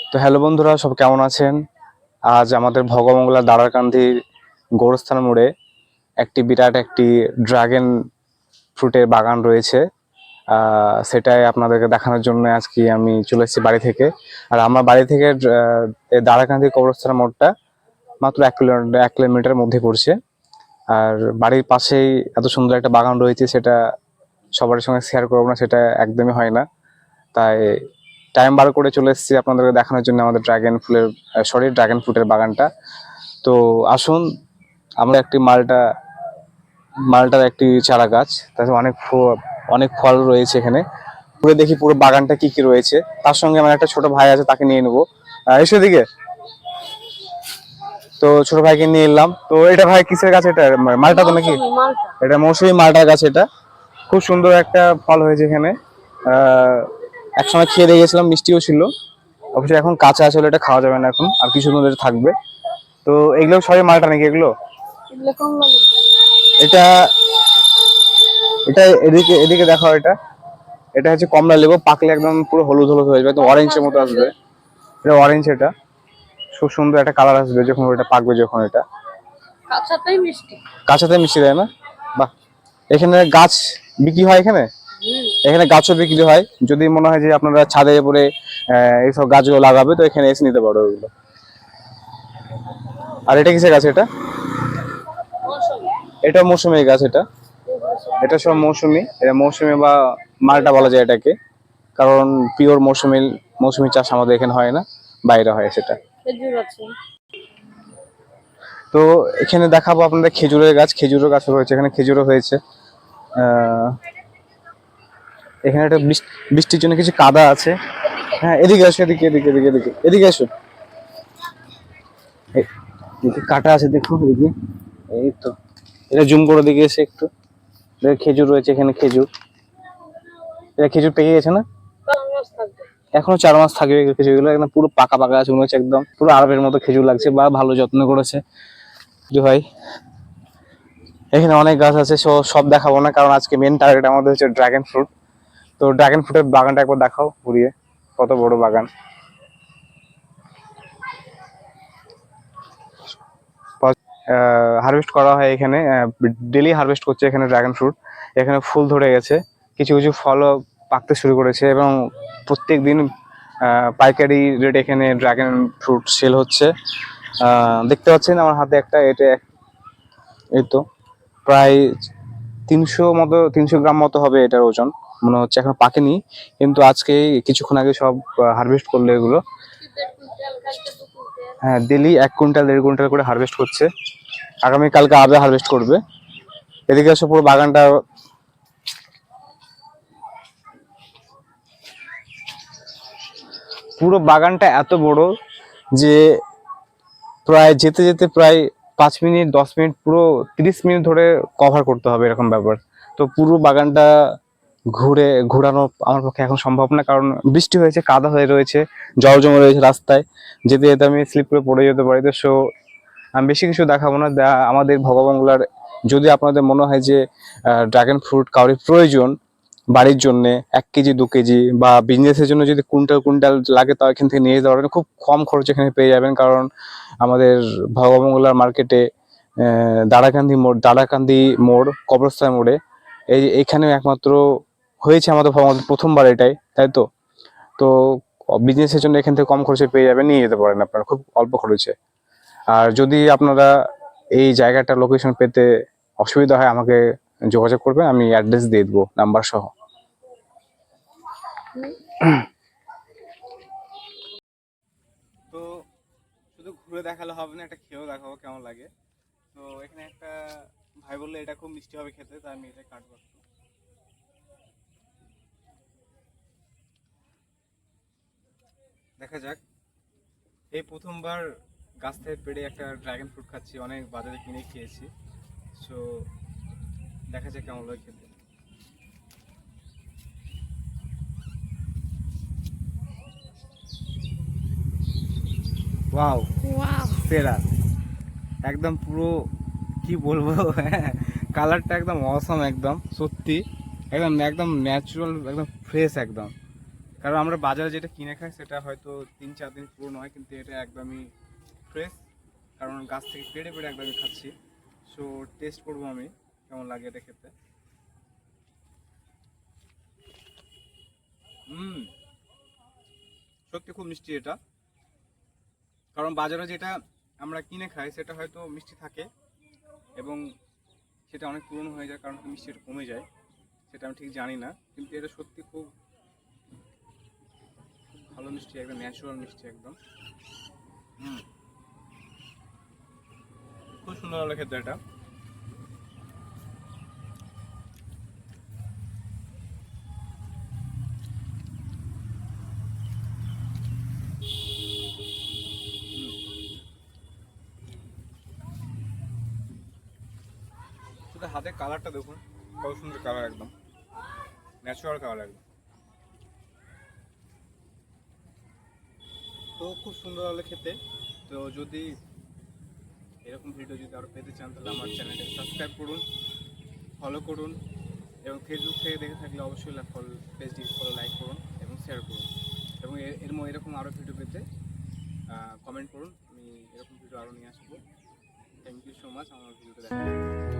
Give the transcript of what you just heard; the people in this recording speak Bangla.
তো হ্যালো বন্ধুরা, সব কেমন আছেন? আজ আমাদের ভগমঙ্গলা দারাকান্দির গোরস্থান মোড়ে একটি বিরাট ড্রাগন ফ্রুটের বাগান রয়েছে। সেটাই আপনাদেরকে দেখানোর জন্য আজকে আমি চলে এসেছি বাড়ি থেকে। আর আমার বাড়ি থেকে এই দারাকান্দি কবরস্থান মোড়টা মাত্র 1 কিলোমিটার মধ্যে পড়ছে। আর বাড়ির পাশেই এত সুন্দর একটা বাগান রয়েছে, সেটা সবার সঙ্গে শেয়ার করবো না, সেটা একদমই হয় না। তাই টাইম বার করে চলে এসেছি আপনাদেরকে দেখানোর জন্য আমাদের ড্রাগন ফ্রুটের বাগানটা। তো আসুন, আমরা মালটার একটি চারা গাছ, তাতে অনেক ফল রয়েছে এখানে। পুরো দেখি পুরো বাগানটা কি কি রয়েছে। তার সঙ্গে আমার একটা ছোট ভাই আছে, তাকে নিয়ে নেবো। এসো দিকে। তো ছোট ভাইকে নিয়ে এলাম। তো এটা ভাই কিসের গাছ? এটা মালটা তো নাকি? এটা মৌসুমী মালটার গাছ। এটা খুব সুন্দর একটা ফল হয়েছে এখানে। একসময় খেয়ে দেখেছিলাম, মিষ্টিও ছিল। অবশ্যই এখন কাঁচা আছে বলে এটা খাওয়া যাবে না, এখন আর কিছু দিন থাকবে। তো এগুলো সবই মালটা নাকি? এগুলো এটা এটা এদিকে এদিকে দেখো। এটা এটা হচ্ছে কমলা লেবু, পাকলে একদম পুরো হলুদ হলুদ হয়ে যাবে, একদম অরেঞ্জের মতো আসবে। এটা অরেঞ্জ। এটা খুব সুন্দর একটা কালার আসবে যখন এটা পাকবে। যখন এটা কাঁচাতেই মিষ্টি দেয় না? বাহ। এখানে গাছ বিক্রি হয়? এখানে গাছও বিক্রি হয়। যদি মনে হয় যে আপনারা ছাদে উপরে এইসব গাছগুলো লাগাবে, তো এখানে এসে নিতে পারো ওগুলো। আর এটা কিসের গাছ? এটা মৌসুমী গাছ। এটা এটা সব মৌসুমী। এটা মৌসুমী বা মালটা বলা যায় এটাকে, কারণ পিওর মৌসুমী চাষ আমাদের এখানে হয় না, বাইরে হয় সেটা। তো এখানে দেখাবো আপনাদের খেজুরের গাছ রয়েছে এখানে, খেজুরও হয়েছে। এখানে একটা বৃষ্টির জন্য কিছু কাদা আছে। হ্যাঁ, এদিকে আসো, এদিকে এদিকে এদিকে এদিকে এদিকে আসো। কাটা আছে দেখুন এদিকে। এই তো, এটা জুম করে দিকে এসে একটু খেজুর রয়েছে এখানে। এটা খেজুর পেকে গেছে না? এখনো 4 মাস থাকবে খেজুরগুলো। একদম পুরো পাকা পাকা আছে, মনে হচ্ছে একদম পুরো আরবের মতো খেজুর লাগছে, বা ভালো যত্ন করেছে ভাই। এখানে অনেক গাছ আছে, সব দেখাবো না, কারণ আজকে মেন টার্গেট আমাদের হচ্ছে ড্রাগন ফ্রুট। তো ড্রাগন ফ্রুটের বাগানটা একবার দেখাও ঘুরিয়ে, কত বড় বাগান। হারভেস্ট করা হয় এখানে, ডেলি হারভেস্ট করছে এখানে ড্রাগন ফ্রুট। এখানে ফুল ধরে গেছে, কিছু কিছু ফলও পাকতে শুরু করেছে, এবং প্রত্যেক দিন পাইকারি রেট এখানে ড্রাগন ফ্রুট সেল হচ্ছে। দেখতে পাচ্ছেন আমার হাতে একটা, এটা এই তো প্রায় 300 গ্রাম মতো হবে এটার ওজন মনে হচ্ছে। এখন পাকেনি, কিন্তু আজকে কিছুক্ষণ আগে সব হারভেস্ট করলো এগুলো। হ্যাঁ, ডেলি 1 কুইন্টাল 1.5 কুইন্টাল করে হারভেস্ট করছে। আগামীকালকে আবার হারভেস্ট করবে। এদিকে এসে পুরো বাগানটা, এত বড় যে প্রায় যেতে যেতে প্রায় 5 মিনিট 10 মিনিট, পুরো 30 মিনিট ধরে কভার করতে হবে, এরকম ব্যাপার। তো পুরো বাগানটা ঘোরানো আমার পক্ষে এখন সম্ভব না, কারণ বৃষ্টি হয়েছে, কাদা হয়ে রয়েছে, জল জমে রয়েছে রাস্তায়। যেতে যেতে আমি স্লিপ করে পড়ে যেতে পারি। তো আমি বেশি কিছু দেখাবো না। আমাদের ভগবানগুলার, যদি আপনাদের মনে হয় যে ড্রাগন ফ্রুট কাউরি প্রয়োজন বাড়ির জন্য, 1 কেজি 2 কেজি বা বিজনেসের জন্য যদি কুইন্টাল কুইন্টাল লাগে, তাও এখান থেকে নিয়ে যেতে পারবেন। খুব কম খরচে এখানে পেয়ে যাবেন, কারণ আমাদের ভগবানগোলার মার্কেটে দারাকান্দি মোড়, কবরস্থান মোড়ে, এইখানে একমাত্র হয়েছে আমাদের প্রথমবার এটাই, তাই তো। তো বিজনেসের জন্য এখান থেকে কম খরচে পেয়ে যাবেন, নিয়ে যেতে পারেন আপনারা খুব অল্প খরচে। আর যদি আপনারা এই জায়গাটা লোকেশন পেতে অসুবিধা হয়, আমাকে যোগাযোগ করবেন, আমি অ্যাড্রেস দিয়ে দেবো নাম্বার সহ। তো শুধু ঘুরে দেখালে হবে না, একটা খেয়েও দেখাবো কেমন লাগে। তো এখানে একটা ভাই বললে এটা খুব মিষ্টি হবে খেতে, তাই আমি এটা কাটবো। দেখা যাক। এই প্রথমবার গাছ থেকে পেড়ে একটা ড্রাগন ফ্রুট খাচ্ছি, অনেক বাজারে কিনে খেয়েছি। সো দেখা যাক কেমন লাগে খেতে। ওয়াও, সেরা। একদম পুরো কি বলবো, কালারটা একদম অসম, একদম সত্যি, একদম একদম ন্যাচারাল, একদম ফ্রেশ একদম কারণ আমরা বাজারে যেটা কিনে খাই সেটা হয়তো 3-4 দিন পুরনো হয়, কিন্তু এটা একদমই ফ্রেশ, কারণ গাছ থেকে পেড়ে পেড়ে একদমই খাচ্ছি। সো টেস্ট করবো আমি কেমন লাগে এটা খেতে। সত্যি খুব মিষ্টি এটা। কারণ বাজারে যেটা আমরা কিনে খাই সেটা হয়তো মিষ্টি থাকে এবং সেটা অনেক পুরনো হয়ে যায়, কারণ মিষ্টিটা কমে যায়, সেটা আমি ঠিক জানি না। কিন্তু এটা সত্যি খুব ভালো মিষ্টি, একদম ন্যাচারাল মিষ্টি একদম। খুব সুন্দর হলো খেতে এটা। শুধু হাতে কালারটা দেখুন, কত সুন্দর কালার, একদম ন্যাচারাল কালার একদম। তো খুব সুন্দর হলো খেতে। তো যদি এরকম ভিডিও যদি আরও পেতে চান তাহলে আমার চ্যানেলটাকে সাবস্ক্রাইব করুন, ফলো করুন, এবং ফেসবুক থেকে দেখে থাকলে অবশ্যই পেজটি ফলো, লাইক করুন এবং শেয়ার করুন। এবং এরকম আরও ভিডিও পেতে কমেন্ট করুন, আমি এরকম ভিডিও আরও নিয়ে আসবো। থ্যাংক ইউ সো মাচ আমার ভিডিওটা দেখার জন্য।